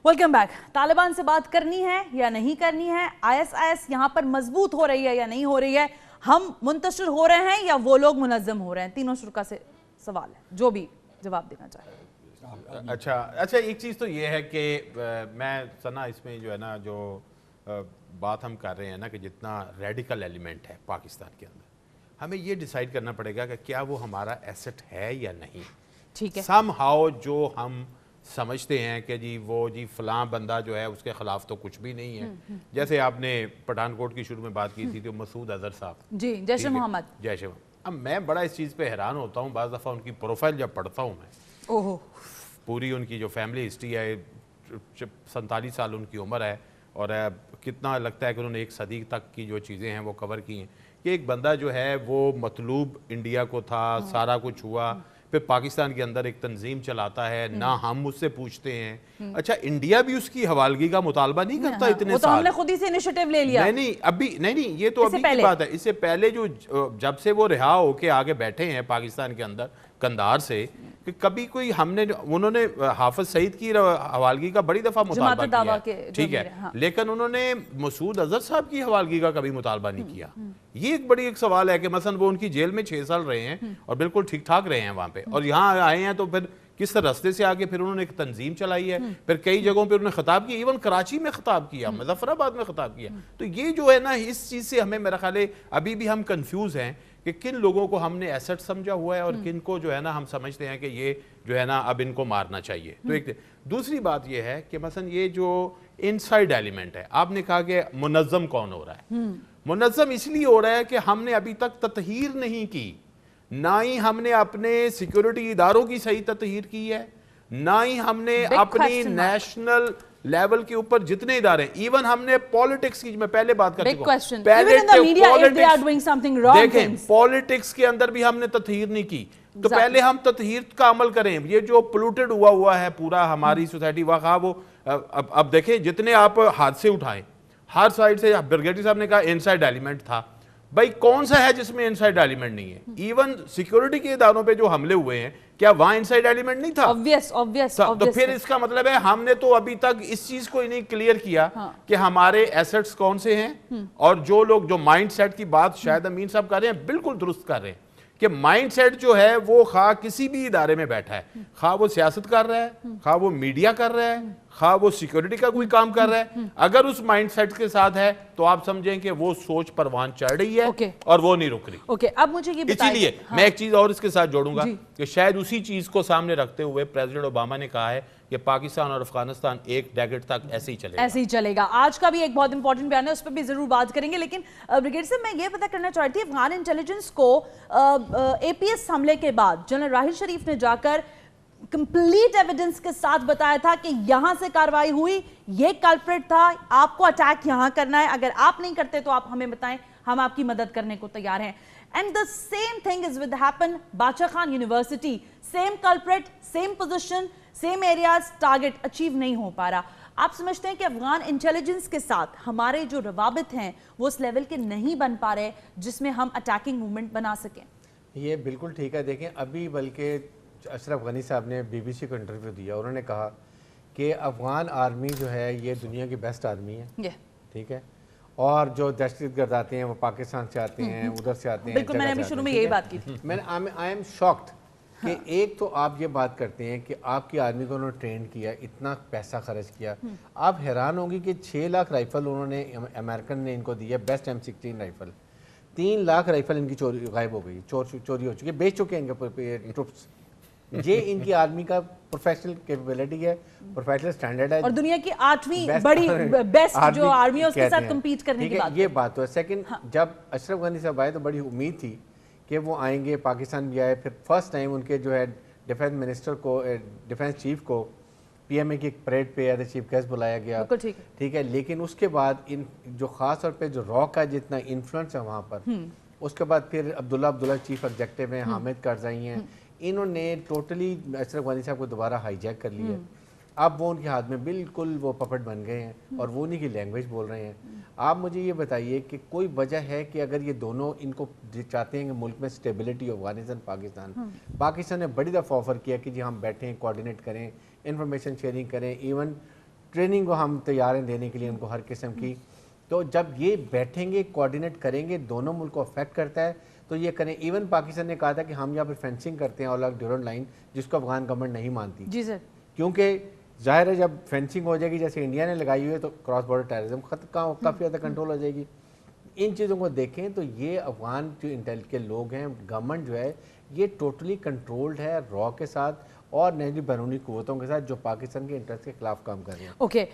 Welcome back. Taliban سے بات کرنی ہے یا نہیں کرنی ہے؟ ISIS یہاں پر مضبوط ہو رہی ہے یا نہیں ہو رہی ہے؟ ہم منتشر ہو رہے ہیں یا وہ لوگ منظم ہو رہے ہیں؟ تینوں شرکا سے سوال ہے، جو بھی جواب دینا چاہے. اچھا ایک چیز تو یہ ہے کہ میں سنا اس میں جو ہے نا جو بات ہم کر رہے ہیں نا کہ جتنا ریڈیکل ایلیمنٹ ہے پاکستان کے اندر، ہمیں یہ ڈیسائیڈ کرنا پڑے گا کہ کیا وہ ہمارا ایسٹ ہے یا نہیں. ٹھیک ہے، سم ہاؤ جو ہم سمجھتے ہیں کہ جی فلاں بندہ جو ہے اس کے خلاف تو کچھ بھی نہیں ہے. جیسے آپ نے پٹھان کوٹ کی شروع میں بات کی تھی تو مسعود اظہر صاحب، جی جیش محمد. اب میں بڑا اس چیز پہ حیران ہوتا ہوں بعض دفعہ ان کی پروفائل جب پڑھتا ہوں میں، پوری ان کی جو فیملی ہسٹری ہے، 47 سال ان کی عمر ہے اور کتنا لگتا ہے کہ انہوں نے ایک صدی تک کی جو چیزیں ہیں وہ کور کی ہیں. کہ ایک بندہ جو ہے وہ مطلوب انڈیا کو تھا، سارا کچھ ہوا، پھر پاکستان کے اندر ایک تنظیم چلاتا ہے، نہ ہم اس سے پوچھتے ہیں. اچھا انڈیا بھی اس کی حوالگی کا مطالبہ نہیں کرتا اتنے وہ تو سال؟ ہم نے خود ہی سے انیشیٹو لے لیا. نہیں یہ تو ابھی کی بات ہے. اس سے پہلے جو جب سے وہ رہا ہو کے آگے بیٹھے ہیں پاکستان کے اندر کندھار سے، کہ کبھی کوئی انہوں نے حافظ سعید کی حوالگی کا بڑی دفعہ مطالبہ کیا، ٹھیک ہے، لیکن انہوں نے مسعود اظہر صاحب کی حوالگی کا کبھی مطالبہ نہیں کیا. یہ ایک بڑی ایک سوال ہے کہ مثلا وہ ان کی جیل میں 6 سال رہے ہیں اور بالکل ٹھیک ٹھاک رہے ہیں وہاں پہ، اور یہاں آئے ہیں تو پھر کس راستے سے آگے پھر انہوں نے ایک تنظیم چلائی ہے، پھر کئی جگہوں پہ انہوں نے خطاب کیا، ایون کراچی میں خطاب کیا، مظفر آباد میں خطاب کیا. تو یہ جو ہے نا اس چیز سے ہمیں میرا خیال ہے ابھی بھی ہم کنفیوز ہیں کہ کن لوگوں کو ہم نے ایسٹ سمجھا ہوا ہے اور کن کو جو ہے نا ہم سمجھتے ہیں کہ یہ جو ہے نا اب ان کو مارنا چاہیے. تو ایک دوسری بات یہ ہے کہ مثلا یہ جو انسائیڈ ایلیمنٹ ہے، آپ نے کہا کہ منظم کون ہو رہا ہے. منظم اس لیے ہو رہا ہے کہ ہم نے ابھی تک تطہیر نہیں کی، نہ ہی ہم نے اپنے سیکیورٹی اداروں کی صحیح تطہیر کی ہے، نہ ہی ہم نے اپنی نیشنل لیول کے اوپر جتنے ادارے ہیں، ایون ہم نے پالیٹکس کی، میں پہلے بات کر چکا ہوں، دیکھیں پالیٹکس کے اندر بھی ہم نے تطہیر نہیں کی. تو پہلے ہم تطہیر کا عمل کریں. یہ جو پولوٹڈ ہوا ہے پورا ہماری سوسائٹی واقعہ، وہ اب دیکھیں جتنے آپ حادثے اٹھائیں ہر سائڈ سے، برگیٹی صاحب نے کہا انسائیڈ ایلیمنٹ تھا. بھائی کون سا ہے جس میں انسائیڈ ایلیمنٹ نہیں ہے؟ ایون سیکیورٹی کے اداروں پہ جو حملے ہوئے ہیں، کیا وہاں انسائیڈ ایلیمنٹ نہیں تھا؟ تو پھر اس کا مطلب ہے ہم نے تو ابھی تک اس چیز کو نہیں کلیئر کیا کہ ہمارے ایسٹس کون سے ہیں. اور جو لوگ جو مائنڈ سیٹ کی بات شاید امین صاحب کر رہے ہیں، بالکل درست کر رہے ہیں کہ مائنڈ سیٹ جو ہے وہ خواہ کسی بھی ادارے میں بیٹھا ہے، خواہ وہ سیاست کر رہا ہے، خواہ وہ میڈیا کر رہا ہے، خواہ وہ سیکیورٹی کا کوئی کام کر رہا ہے، اگر اس مائنڈ سیٹ کے ساتھ ہے تو آپ سمجھیں کہ وہ سوچ پروان چڑھ رہی ہے اور وہ نہیں رک رہی. اب مجھے یہ اسی لیے میں ایک چیز اور اس کے ساتھ جوڑوں گا کہ شاید اسی چیز کو سامنے رکھتے ہوئے پریزیڈنٹ اوباما نے کہا ہے کہ پاکستان اور افغانستان ایک ڈیکیڈ تک ایسے ہی چلے گا. آج کا بھی ایک بہت امپورٹنٹ بیان ہے، اس پہ بھی ضرور بات کریں گے. لیکن بریگیڈ صاحب میں یہ پتہ کرنا چاہتی تھی، افغان انٹیلیجنس کو APS حملے کے بعد جنرل راحیل شریف نے جا کر کمپلیٹ ایویڈنس کے ساتھ بتایا تھا کہ یہاں سے کاروائی ہوئی، یہ کلپریٹ تھا، آپ کو اٹیک یہاں کرنا ہے، اگر آپ نہیں کرتے تو آپ ہمیں بتائیں، ہم آپ کی مدد کرنے کو تیار ہیں. And the same thing is with happen Bacha Khan university, same culprit, same position, same areas, target achieve نہیں ہو پا رہا. آپ سمجھتے ہیں کہ افغان انٹیلیجنس کے ساتھ ہمارے جو روابط ہیں وہ اس لیول کے نہیں بن پا رہے جس میں ہم اٹیکنگ موومنٹ بنا سکیں؟ یہ بالکل ٹھیک ہے. دیکھیں ابھی بلکہ اشرف غنی صاحب نے BBC کو انٹرویو دیا، انہوں نے کہا کہ افغان آرمی جو ہے یہ دنیا کی بیسٹ آرمی ہے، ٹھیک ہے، اور جو دہشت گرد آتے ہیں وہ پاکستان سے آتے ہیں، ادھر سے آتے ہیں. بالکل میں نے ابھی شروع میں یہی بات کی تھی. آئی ایم شاکڈ کہ ایک تو آپ یہ بات کرتے ہیں کہ آپ کی آرمی کو انہوں نے ٹرین کیا، اتنا پیسہ خرچ کیا. آپ حیران ہوں گی کہ 6 لاکھ رائفل انہوں نے، امریکن نے ان کو دی ہے، best M16 rifle. 3 lakh rifle ان کی چوری غائب ہو گئی، چوری ہو چکی ہے، بیچ چکے ہیں ان کے ٹروپس. یہ ان کی آرمی کا پروفیشنل کیپیبلٹی ہے، پروفیشنل سٹینڈرڈ ہے، اور دنیا کی 8ویں بڑی بیسٹ جو آرمی ہے اس کے ساتھ کمپیٹ کرنے کی بات. یہ بات تو ہے. سیکنڈ، جب اشرف غنی صاحب آئے تو بڑی امید تھی کہ وہ آئیں گے، پاکستان بھی آئے. پھر فرسٹ ٹائم ان کے جو ہے ڈیفینس منسٹر کو، ڈیفینس چیف کو PMA کی ایک پریڈ پہ ایز چیف گیسٹ بلایا گیا، ٹھیک ہے. لیکن اس کے بعد ان جو خاص طور پہ جو را کا جتنا انفلوئنس ہے وہاں پر، اس کے بعد پھر عبداللہ چیف ایگزیکٹو ہیں، حامد کرزائی ہیں، انہوں نے ٹوٹلی اشرف غنی صاحب کو دوبارہ ہائی جیک کر لی ہے. اب وہ ان کے ہاتھ میں بالکل وہ پپٹ بن گئے ہیں اور وہ انہی کی لینگویج بول رہے ہیں. آپ مجھے یہ بتائیے کہ کوئی وجہ ہے کہ اگر یہ دونوں ان کو چاہتے ہیں کہ ملک میں سٹیبلٹی ہو، افغانستان پاکستان نے بڑی دفعہ آفر کیا کہ جی ہم بیٹھیں، کوارڈینیٹ کریں، انفارمیشن شیئرنگ کریں، ایون ٹریننگ کو ہم تیار ہیں دینے کے لیے ان کو ہر قسم کی. تو جب یہ بیٹھیں گے کوآرڈینیٹ کریں گے, دونوں ملک کو افیکٹ کرتا ہے تو یہ کریں. ایون پاکستان نے کہا تھا کہ ہم یہاں پہ فینسنگ کرتے ہیں آل آف ڈیورنٹ لائن, جس کو افغان گورنمنٹ نہیں مانتی. جی سر. کیونکہ ظاہر ہے جب فینسنگ ہو جائے گی جیسے انڈیا نے لگائی ہوئی ہے تو کراس بارڈر ٹیررزم کافی زیادہ کنٹرول ہو جائے گی. ان چیزوں کو دیکھیں تو یہ افغان جو انٹیل کے لوگ ہیں, گورنمنٹ جو ہے یہ ٹوٹلی کنٹرولڈ ہے را کے ساتھ اور نیٹو بیرونی قوتوں کے ساتھ جو پاکستان کے انٹرسٹ کے خلاف کام کر رہے ہیں. اوکے,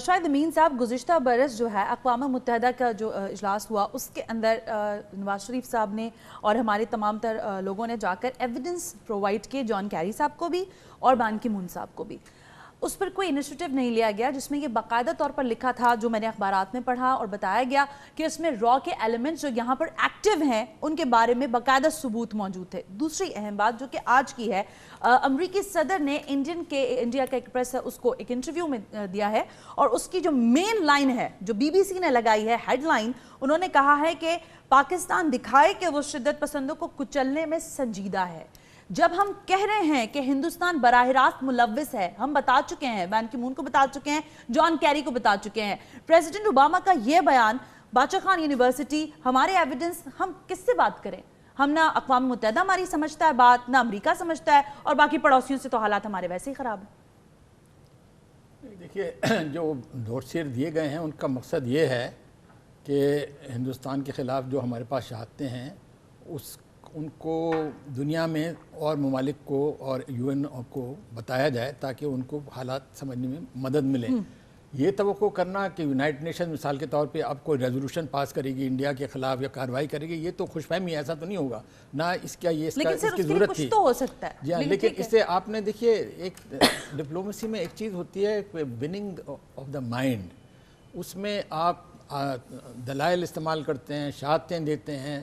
شاید امین صاحب گزشتہ برس جو ہے اقوام متحدہ کا جو اجلاس ہوا اس کے اندر نواز شریف صاحب نے اور ہمارے تمام تر لوگوں نے جا کر ایویڈنس پرووائڈ کیے, جان کیری صاحب کو بھی اور بان کی مون صاحب کو بھی. اس پر کوئی انیشیٹو نہیں لیا گیا جس میں یہ باقاعدہ طور پر لکھا تھا, جو میں نے اخبارات میں پڑھا اور بتایا گیا کہ اس میں را کے ایلیمنٹس جو یہاں پر ایکٹیو ہیں ان کے بارے میں باقاعدہ ثبوت موجود تھے. دوسری اہم بات جو کہ آج کی ہے, امریکی صدر نے انڈیا کا ایک پریس ہے اس کو ایک انٹرویو میں دیا ہے اور اس کی جو مین لائن ہے جو بی بی سی نے لگائی ہے ہیڈ لائن, انہوں نے کہا ہے کہ پاکستان دکھائے کہ وہ شدت پسندوں کو کچلنے میں سنجیدہ ہے. جب ہم کہہ رہے ہیں کہ ہندوستان براہ راست ملوث ہے, ہم بتا چکے ہیں, بان کی مون کو بتا چکے ہیں, جان کیری کو بتا چکے ہیں, پریزیڈنٹ اوباما کا یہ بیان, باچا خان یونیورسٹی, ہمارے ایویڈنس, ہم کس سے بات کریں؟ ہم نہ اقوام متحدہ ہماری سمجھتا ہے بات, نہ امریکہ سمجھتا ہے, اور باقی پڑوسیوں سے تو حالات ہمارے ویسے ہی خراب ہیں. دیکھیے, جو نوٹس دیے گئے ہیں ان کا مقصد یہ ہے کہ ہندوستان کے خلاف جو ہمارے پاس شہادتیں ہیں ان کو دنیا میں اور ممالک کو اور یو این کو بتایا جائے تاکہ ان کو حالات سمجھنے میں مدد ملے. یہ توقع کرنا کہ یونائٹڈ نیشن مثال کے طور پہ اب کوئی ریزولوشن پاس کرے گی انڈیا کے خلاف یا کارروائی کرے گی, یہ تو خوش فہمی, ایسا تو نہیں ہوگا نہ اس کی ضرورت تھی. تو ہو سکتا ہے جی ہاں, لیکن اس سے آپ نے دیکھیے ایک ڈپلومیسی میں ایک چیز ہوتی ہے وننگ آف دا مائنڈ, اس میں آپ دلائل استعمال کرتے ہیں, شہادتیں دیتے ہیں,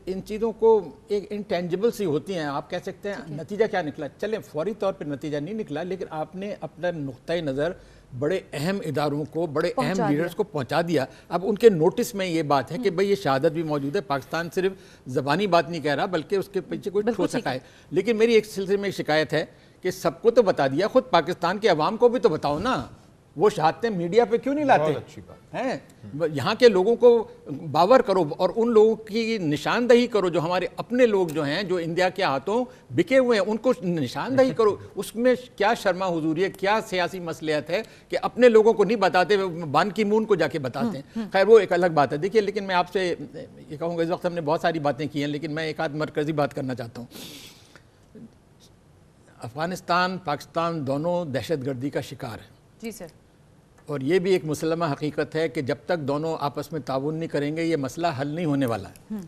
ان چیزوں کو ایک انٹینجبل سی ہوتی ہیں. آپ کہہ سکتے ہیں نتیجہ کیا نکلا, چلیں فوری طور پہ نتیجہ نہیں نکلا لیکن آپ نے اپنا نقطۂ نظر بڑے اہم اداروں کو, بڑے اہم لیڈرز کو پہنچا دیا. اب ان کے نوٹس میں یہ بات ہے کہ بھئی یہ شہادت بھی موجود ہے, پاکستان صرف زبانی بات نہیں کہہ رہا بلکہ اس کے پیچھے کوئی ٹھوس سکا ہے. لیکن میری ایک سلسلے میں شکایت ہے کہ سب کو تو بتا دیا, خود پاکستان کے عوام کو بھی تو بتاؤ نا. وہ شہادتیں میڈیا پہ کیوں نہیں لاتے ہیں؟ یہاں کے لوگوں کو باور کرو اور ان لوگوں کی نشاندہی کرو جو ہمارے اپنے لوگ جو ہیں جو انڈیا کے ہاتھوں بکے ہوئے ہیں, ان کو نشاندہی کرو. اس میں کیا شرما حضوری ہے, کیا سیاسی مصلحت ہے کہ اپنے لوگوں کو نہیں بتاتے, بان کی مون کو جا کے بتاتے ہیں. خیر وہ ایک الگ بات ہے. دیکھیے لیکن میں آپ سے یہ کہوں گا, اس وقت ہم نے بہت ساری باتیں کی ہیں لیکن میں ایک آدھ مرکزی بات کرنا چاہتا ہوں. افغانستان پاکستان دونوں دہشت گردی کا شکار ہیں. جی سر. اور یہ بھی ایک مسلمہ حقیقت ہے کہ جب تک دونوں آپس میں تعاون نہیں کریں گے یہ مسئلہ حل نہیں ہونے والا ہے.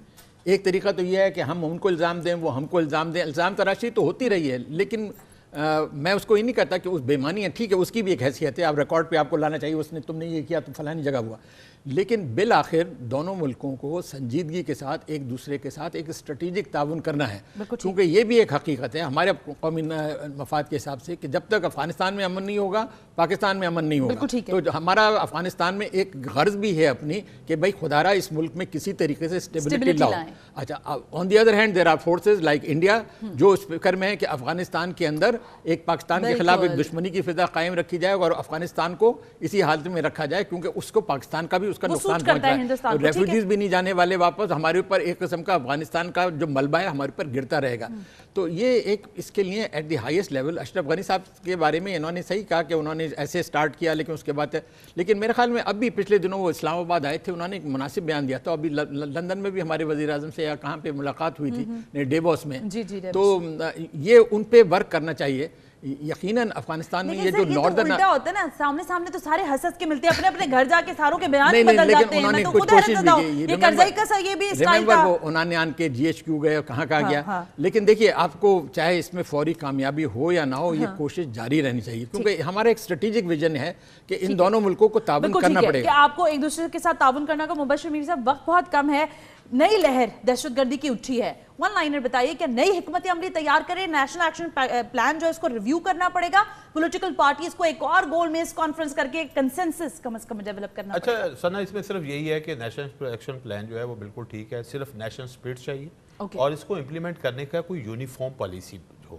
ایک طریقہ تو یہ ہے کہ ہم ان کو الزام دیں, وہ ہم کو الزام دیں. الزام تراشی تو ہوتی رہی ہے لیکن میں اس کو یہ نہیں کہتا کہ اس بےمانی ہے, ٹھیک ہے اس کی بھی ایک حیثیت ہے, آپ ریکارڈ پہ آپ کو لانا چاہیے, اس نے تم نے یہ کیا تو فلانی جگہ ہوا. لیکن بالآخر دونوں ملکوں کو سنجیدگی کے ساتھ ایک دوسرے کے ساتھ ایک اسٹریٹجک تعاون کرنا ہے, کیونکہ یہ بھی ایک حقیقت ہے ہمارے قومی مفاد کے حساب سے کہ جب تک افغانستان میں امن نہیں ہوگا پاکستان میں امن نہیں ہوگا. تو ہمارا افغانستان میں ایک غرض بھی ہے اپنی کہ بھائی خدارہ اس ملک میں کسی طریقے سے اسٹیبلٹی لاؤ. اچھا, on the other hand there are forces like India جو اس فکر میں ہے کہ افغانستان کے اندر ایک پاکستان کے خلاف ایک دشمنی کی فضا قائم رکھی جائے اور افغانستان کو اسی حالت میں رکھا جائے کیونکہ اس کو پاکستان کا بھی اس کا نقصان پہنچ رہا ہے. ریفیوجیز بھی نہیں جانے والے واپس, ہمارے اوپر ایک قسم کا افغانستان کا جو ملبہ ہے ہمارے اوپر گرتا رہے گا. تو یہ ایک اس کے لیے at the highest level Ashraf Ghani صاحب کے بارے میں انہوں نے صحیح کہا کہ انہوں نے ایسے سٹارٹ کیا لیکن اس کے بعد لیکن میرے خیال میں اب بھی پچھلے دنوں وہ اسلام آباد آئے تھے, انہوں نے ایک مناسب بیان دیا تھا. ابھی لندن میں بھی ہمارے وزیر اعظم سے یا کہاں پہ ملاقات ہوئی تھی ڈیووس میں, تو یہ ان پہ ورک کرنا چاہیے. یقیناً افغانستان میں یہ جو ناردرن الٹا ہوتا ہے نا, سامنے تو سارے حسد کے ملتے ہیں, اپنے اپنے گھر جا کے ساروں کے بیان بدل جاتے ہیں. میں تو خود حیرت ہوں, یہ کرزئی کا سا یہ بھی اسٹائل تھا. وہ انہوں نے آن کے جی ایچ کیو گئے کہاں گیا. لیکن دیکھیے آپ کو چاہے اس میں فوری کامیابی ہو یا نہ ہو یہ کوشش جاری رہنی چاہیے کیونکہ ہمارا ایک اسٹریٹجک ویژن ہے کہ ان دونوں ملکوں کو تعاون کرنا پڑے گا. آپ کو ایک دوسرے کے ساتھ تعاون کرنا کا. مبشر میر صاحب وقت بہت کم ہے, نئی لہر دہشت گردی کی اٹھی ہے, ون لائنر بتائیے کہ نئی حکمت عملی تیار کرے, نیشنل ایکشن پلان جو ہے اس کو ریویو کرنا پڑے گا, پولیٹیکل پارٹیز کو ایک اور گول میز کانفرنس کر کے کنسنسس کم از کم ڈیولپ کرنا پڑے گا. اچھا سنا, اس میں صرف یہی ہے کہ نیشنل ایکشن پلان جو ہے وہ بالکل ٹھیک ہے, صرف نیشنل اسپرٹ چاہیے اور اس کو امپلیمنٹ کرنے کا کوئی یونیفارم پالیسی ہو.